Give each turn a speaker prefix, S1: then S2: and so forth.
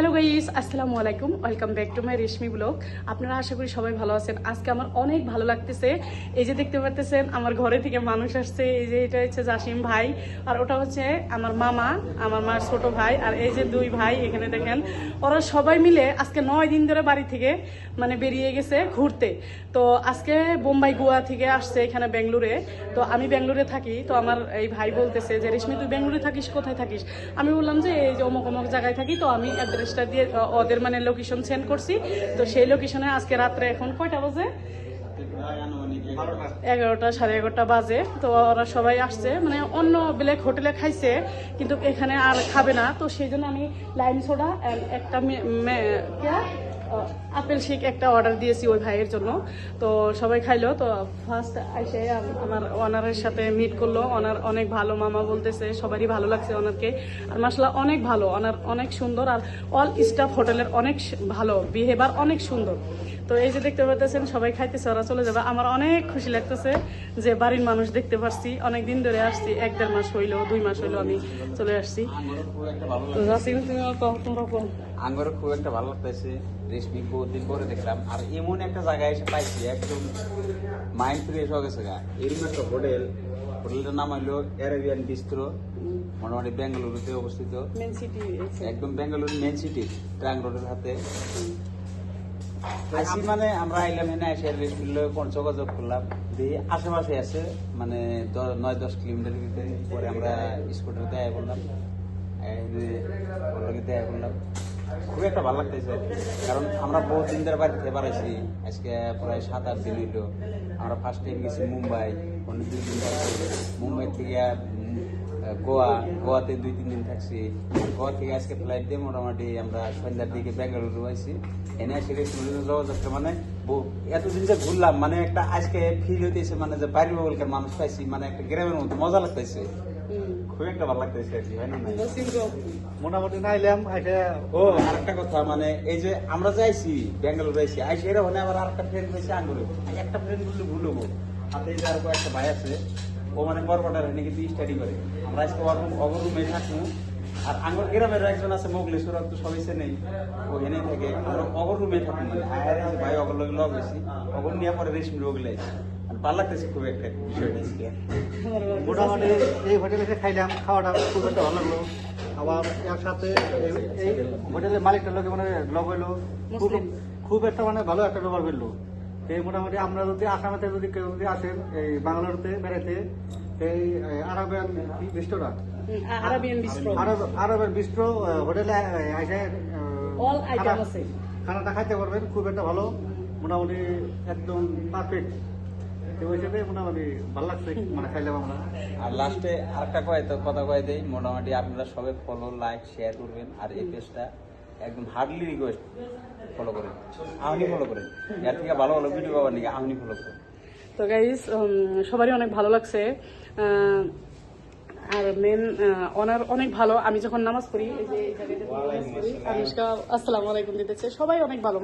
S1: Hello guys, আসসালামু আলাইকুম। Welcome back to my reshmi blog. আপনারা আশা করি সবাই ভালো আছেন। আজকে আমার অনেক ভালো লাগতেছে। এই যে দেখতে পাচ্ছেন আমার ঘরে থেকে মানুষ আসছে। এই যে এটা হচ্ছে জাসিম ভাই, আর ওটা হচ্ছে আমার মামা, আমার মার ছোট ভাই, আর এই যে দুই ভাই এখানে দেখেন। ওরা সবাই মিলে আজকে 9 দিন ধরে বাড়ি থেকে বেরিয়ে গেছে ঘুরতে। তো আজকে বোম্বাই গোয়া থেকে আসছে এখানে বেঙ্গলুরে। তো আমি বেঙ্গলুরে থাকি। তো আমার এই ভাই বলতেছে যে রেশমি তুই বেঙ্গলুরে থাকিস, কোথায় থাকিস? আমি বললাম যে এই যে অমুক অমুক জায়গায় থাকি। তো আমি অ্যাড্রেসটা দিয়ে ওদের লোকেশন সেন্ড করছি। তো সেই লোকেশনে আজকে রাত্রে এখন কয়টা বাজে? 11টা, 11:30 বাজে। তো ওরা সবাই আসছে, অন্য ব্ল্যাক হোটেলে খাইছে, কিন্তু এখানে আর খাবে না। তো সেই জন্য আমি লাইম সোডা একটা আপেল শেক একটা অর্ডার দিয়েছি ওই ভাইয়ের জন্য। তো সবাই খাইলো। তো ফার্স্ট এসে আমার ওনারের সাথে মিট করলো। ওনার অনেক ভালো, মামা বলতেছে সবারই ভালো লাগছে ওনারকে। আর মাশাআল্লাহ অনেক ভালো, ওনার অনেক সুন্দর, আর অল স্টাফ হোটেলের অনেক ভালো, বিহেভিয়ার অনেক সুন্দর। তো এই যে দেখতে পাচ্ছেন সবাই খাইতেছে, ওরা চলে যাবে। আমার অনেক খুশি লাগতেছে যে বাড়ির মানুষ দেখতে পারছি। অনেক দিন ধরে আসছি, 1-1.5 মাস হইলো, 2 মাস হইলো আমি চলে আসছি। তো জাসিম, তুমি তোমরা
S2: আমার খুব একটা ভালো লাগতেছে। রেশমি বহুদিন পরে দেখলাম, আর এমন একটা জায়গায় এসে পাইছি একদম মাইন্ড ফ্রেশ হয়ে গেছে। এরকম একটা হোটেলটার নাম হলো অ্যারাবিয়ান বিস্ট্রো, মোটামুটি বেঙ্গালুরুতে অবস্থিত।
S1: মেন সিটি,
S2: একদম বেঙ্গালুরু মেন সিটি, ট্রাং রোডের হাতে। আসি আমরা আইলাম এনে এসে রেশমির যোগাযোগ করলাম, দিয়ে আশেপাশে আছে 9-10 কিলোমিটার ভিতরে। পরে আমরা স্কুটারতে আয় করলাম, দেয়া করলাম। খুবই একটা ভালো লাগতেছে, কারণ আমরা বহু দিন ধরে বাড়ি থেকে বাড়াইছি। আজকে প্রায় 7-8 দিন হইলো। আমরা ফার্স্ট টাইম গেছি মুম্বাই, অনেক 2 দিন থাকছি। মুম্বাই থেকে গোয়াতে 2-3 দিন থাকছি। গোয়া থেকে আজকে ফ্লাইট দিয়ে মোটামুটি আমরা সন্ধ্যার দিকে বেঙ্গালুরু আইছি। এনে এসে এতদিন যে ঘুরলাম, একটা আজকে ফিল হইতেছে, যে বাইরের বলকার মানুষ পাইছি, একটা গ্রামের মধ্যে মজা লাগতেছে। খুব একটা ভালো লাগতেছে আর কি, হয় না?
S3: মোটামুটি নাইলাম।
S2: ও আরেকটা কথা, এই যে আমরা যাইছি বেঙ্গালুরু আইছি, আইসি এরা আবার আরেকটা ফ্রেন্ড পেয়েছি আঙ্গুরে। একটা ফ্রেন্ড বললে ভুল হবো, হাতে এই যে আর একটা ভাই আছে, ও বরপাটার এনে কিন্তু স্টাডি করে। আমরা আজকে অগরুমে থাকবো। আর আঙ্গুর গ্রামের একজন আছে মোগলেশ্বর, তো সবাই নেই, ও এনে থেকে আমরা অগরুমে থাকবো। ভাই অগর লগে লগ হয়েছি, অগর নিয়ে পরে রেশমি ওগুলো ভালো লাগতেছে খুব একটা বিষয়টা।
S3: মোটামুটি এই হোটেলে এসে খাইলাম, খাওয়াটা খুব একটা ভালো লাগলো। আবার এর সাথে এই হোটেলের মালিকটার লোকে লগ হইলো, খুব একটা ভালো একটা ব্যবহার করলো। এই মোটামুটি আমরা যদি আসামেতে যদি কেউ যদি আসেন এই বাংলাদেশে বেড়াইতে, এই আরবিয়ান বিস্ট্রো হোটেলে এসে খানাটা খাইতে পারবেন। খুব একটা ভালো, মোটামুটি একদম পারফেক্ট হিসেবে মোটামুটি ভালো লাগছে খাইলাম আমরা।
S2: আর লাস্টে আরেকটা কথা কয়ে দেই, মোটামুটি আপনারা সবাই ফলো, লাইক, শেয়ার করবেন। আর এই পেজটা একদম হার্ডলি রিকোয়েস্ট ফলো করেন, আপনি ফলো করেন। এর থেকে ভালো ভালো ভিডিও পাবার নাকি আপনি ফলো করেন।
S1: তো গাইস, সবারই অনেক ভালো লাগছে। আর মেন ওনার অনেক ভালো। আমি যখন নামাজ পড়ি, এই যে এই জায়গাটা নামাজ পড়ি, অনুষ্কা আসসালামু আলাইকুম দিতেছে, সবাই অনেক ভালো।